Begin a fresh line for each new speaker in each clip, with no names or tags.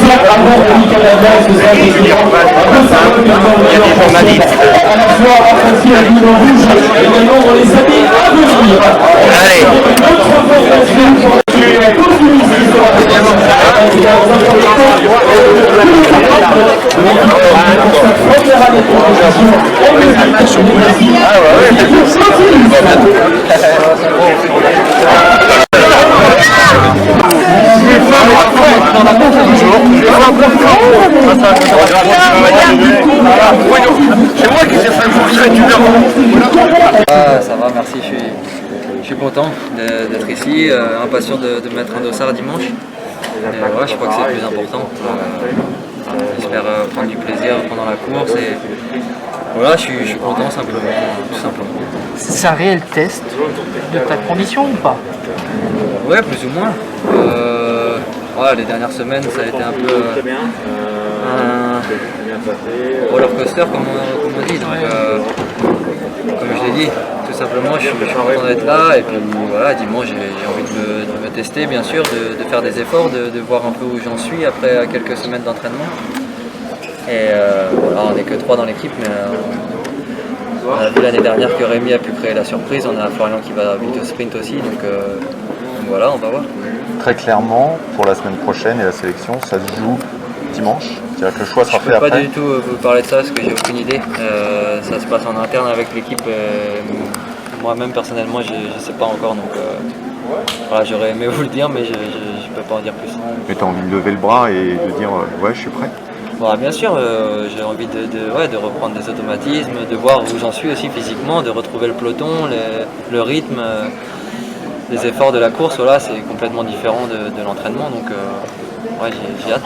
ça, avant Monica Ladal, ce sera des clients. Il y a des journalistes. À la fois apprécier la ligne en rouge, également dans les années à venir. Allez. Notre fondation pour la Cosmos qui sera présente. Pour sa première année de progression, on est à la Chouinasi. Ah
ça va, merci, je suis content d'être ici, impatient de mettre un dossard dimanche. Et ouais, je crois que c'est le plus important. J'espère prendre du plaisir pendant la course et voilà, je suis content simplement, tout simplement.
C'est un réel test de ta condition ou pas?
Ouais, plus ou moins. Ouais, les dernières semaines, ça a été un peu un roller coaster, comme on dit. Donc, comme je l'ai dit, tout simplement, je suis content d'être là. Et puis voilà, dimanche, j'ai envie de me tester, bien sûr, de faire des efforts, de voir un peu où j'en suis après quelques semaines d'entraînement. Et voilà, on n'est que 3 dans l'équipe, mais on a vu l'année dernière que Rémi a pu créer la surprise. On a Florian qui va vite au sprint aussi, donc voilà, on va voir.
Très clairement, pour la semaine prochaine et la sélection, ça se joue dimanche. C'est-à-dire que le choix sera fait après.
Je ne peux pas du tout vous parler de ça parce que j'ai aucune idée. Ça se passe en interne avec l'équipe. Moi-même personnellement, je ne sais pas encore. Donc voilà, j'aurais aimé vous le dire, mais je ne peux pas en dire plus.
Mais tu as envie de lever le bras et de dire ouais, je suis prêt?
Bon, bien sûr, j'ai envie de reprendre des automatismes, de voir où j'en suis aussi physiquement, de retrouver le peloton, le rythme. Les efforts de la course, voilà, c'est complètement différent de l'entraînement, donc ouais, j'ai hâte.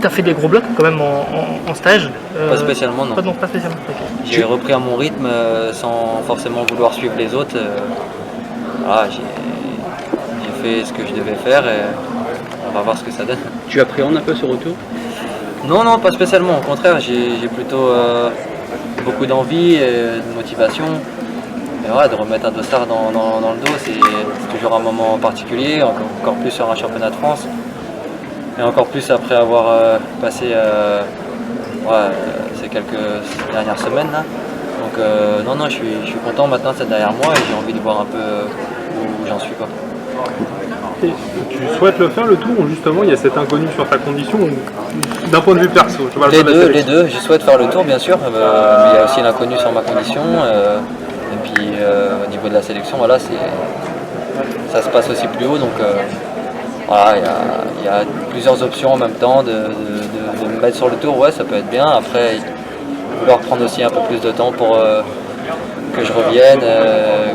Tu as fait des gros blocs quand même en stage?
Pas spécialement, non.
Pas spécialement. Okay.
J'ai repris à mon rythme sans forcément vouloir suivre les autres. Voilà, j'ai fait ce que je devais faire et on va voir ce que ça donne.
Tu appréhendes un peu ce retour?
Non, pas spécialement. Au contraire, j'ai plutôt beaucoup d'envie et de motivation. Et ouais, de remettre un dossard dans le dos, c'est toujours un moment particulier, encore plus sur un championnat de France. Et encore plus après avoir passé ces quelques dernières semaines. Là. Donc non, je suis content maintenant d'être derrière moi et j'ai envie de voir un peu où j'en suis. Quoi.
Et tu souhaites le faire le tour ou justement il y a cet inconnu sur ta condition d'un point de vue perso?
Les deux, je souhaite faire le tour bien sûr, mais il y a aussi l'inconnu sur ma condition. Et puis au niveau de la sélection, voilà, ça se passe aussi plus haut, donc voilà, il y a plusieurs options en même temps de me mettre sur le tour, ouais, ça peut être bien. Après, vouloir prendre aussi un peu plus de temps pour que je revienne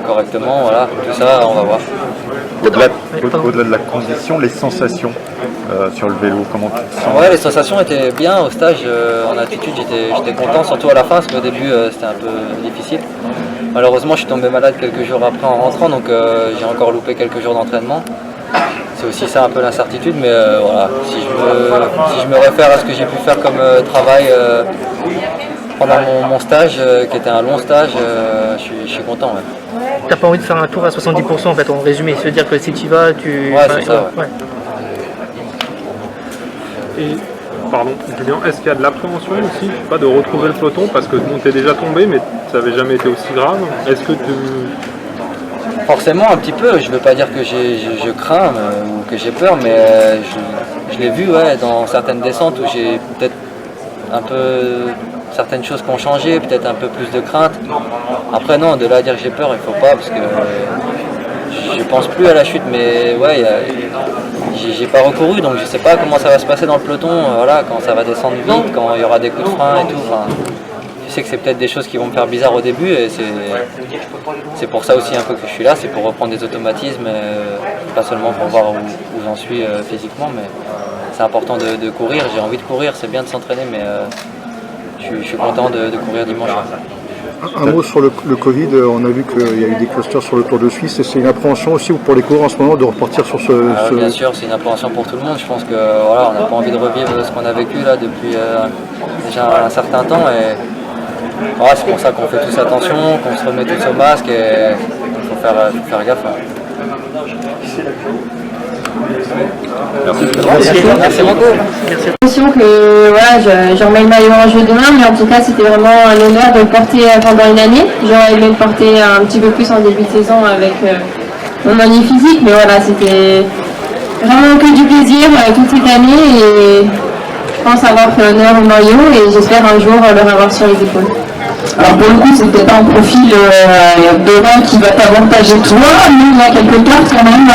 correctement, voilà, tout ça, on va voir.
Au-delà de la condition, les sensations sur le vélo, comment tu te sens?
Ouais, les sensations étaient bien au stage, en altitude, j'étais content, surtout à la fin, parce qu'au début c'était un peu difficile. Malheureusement, je suis tombé malade quelques jours après en rentrant, donc j'ai encore loupé quelques jours d'entraînement. C'est aussi ça un peu l'incertitude, mais voilà, si je me réfère à ce que j'ai pu faire comme travail pendant mon stage, qui était un long stage, je suis content. Ouais.
T'as pas envie de faire un tour à 70% en fait, en résumé, c'est-à-dire que si tu y vas, tu...
Ouais, c'est ça. Ouais.
Et, pardon, Julien, est-ce qu'il y a de l'appréhension aussi, pas de retrouver le peloton, parce que bon, t'es déjà tombé, mais ça n'avait jamais été aussi grave. Est-ce que tu...
Forcément, un petit peu. Je ne veux pas dire que je crains ou que j'ai peur, mais je l'ai vu ouais, dans certaines descentes où j'ai peut-être un peu certaines choses qui ont changé, peut-être un peu plus de crainte. Après, non, de là à dire que j'ai peur, il ne faut pas, parce que je pense plus à la chute, mais ouais, j'ai pas recouru, donc je sais pas comment ça va se passer dans le peloton, voilà, quand ça va descendre vite, quand il y aura des coups de frein et tout. Enfin, je sais que c'est peut-être des choses qui vont me faire bizarre au début, et c'est pour ça aussi un peu que je suis là, c'est pour reprendre des automatismes, pas seulement pour voir où j'en suis physiquement, mais c'est important de courir, j'ai envie de courir, c'est bien de s'entraîner, mais je suis content de courir dimanche.
Un mot sur le Covid, on a vu qu'il y a eu des clusters sur le Tour de Suisse, et c'est une appréhension aussi pour les coureurs en ce moment de repartir sur ce...
Bien sûr, c'est une appréhension pour tout le monde. Je pense que voilà, on n'a pas envie de revivre ce qu'on a vécu là depuis déjà un certain temps, et voilà, c'est pour ça qu'on fait tous attention, qu'on se remet tous au masque, et il faut faire gaffe.
Merci.
Merci beaucoup.
Merci.
l'émotion que voilà, je remets le maillot en jeu demain, mais en tout cas c'était vraiment un honneur de le porter pendant une année. J'aurais aimé le porter un petit peu plus en début de saison avec mon année physique, mais voilà, c'était vraiment que du plaisir toute cette année et je pense avoir fait honneur au maillot et j'espère un jour le avoir sur les épaules.
Alors pour le coup, c'est peut-être pas un profil devant qui va t'avantager toi, mais il y a quelque part quand même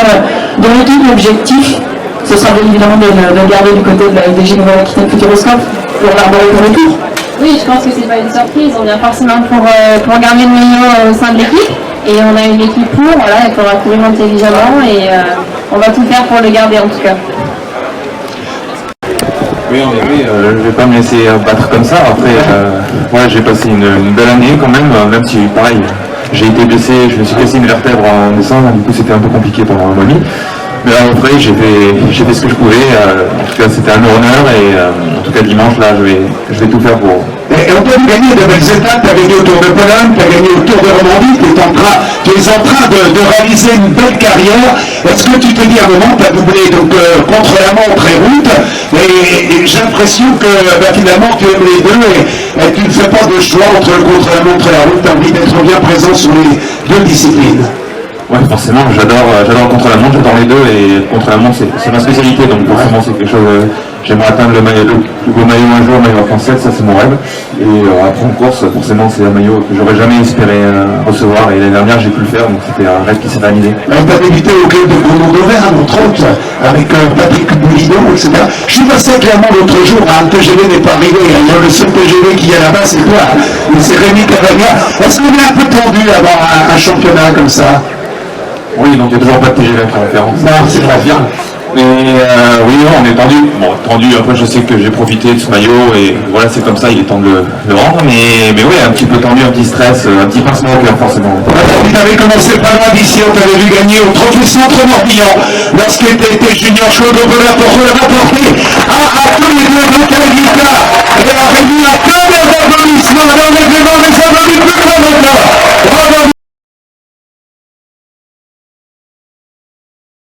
dans l'équipe l'objectif, ce sera bien évidemment de garder du côté de la FDJ Nouvelle-Aquitaine Futuroscope pour l'arborer pour le tour.
Oui, je pense que c'est pas une surprise, on vient forcément pour garder le maillot au sein de l'équipe et on a une équipe pour, voilà, il faudra courir intelligemment et on va tout faire pour le garder en tout cas.
Oui, en effet, je ne vais pas me laisser battre comme ça. Après, voilà, j'ai passé une belle année quand même si, pareil, j'ai été blessé, je me suis cassé une vertèbre en décembre, du coup c'était un peu compliqué pendant un mois. Mais après, j'ai fait ce que je pouvais. En tout cas, c'était un honneur et en tout cas, dimanche, là, je vais tout faire pour.
Et on peut gagner de belles étapes, tu as gagné au Tour de Pologne, tu as gagné au Tour de Romandie, tu es en train de réaliser une belle carrière. Est-ce que tu te dis à un moment, tu as doublé donc, contre la montre et route, et j'ai l'impression que finalement tu aimes les deux et tu ne fais pas de choix entre le contre la montre et la route, tu as envie d'être bien présent sur les deux disciplines.
Ouais, forcément, j'adore contre-la-montre, j'adore les deux et contre-la-montre c'est ma spécialité, donc forcément c'est quelque chose, j'aimerais atteindre le plus beau maillot un jour, maillot arc-en-ciel, ça c'est mon rêve. Et après en course, forcément c'est un maillot que j'aurais jamais espéré recevoir et l'année dernière j'ai pu le faire, donc c'était un rêve qui s'est réalisé.
Tu as débuté au club de Grenoble d'Auvergne, entre autres, avec Patrick Boulidon, etc. Je suis passé clairement l'autre jour, un TGV n'est pas arrivé, le seul TGV qui est là-bas c'est toi, c'est Rémi Cavagna. Est-ce qu'on est un peu tendu d'avoir un championnat comme ça?
Oui, donc il n'y a toujours pas de TGV en référence.
Non, c'est pas bien.
Mais oui, on est tendu. Bon, tendu, après je sais que j'ai profité de ce maillot et voilà, c'est comme ça, il est temps de le rendre. Mais oui, un petit peu tendu, un petit stress, un petit pincement au cœur forcément.
Tu avais commencé pas loin d'ici, on t'avait vu gagner au Trophée Centre Morbihan lorsqu'il était junior chaud de pour le rapporter à tous les deux de Calvita.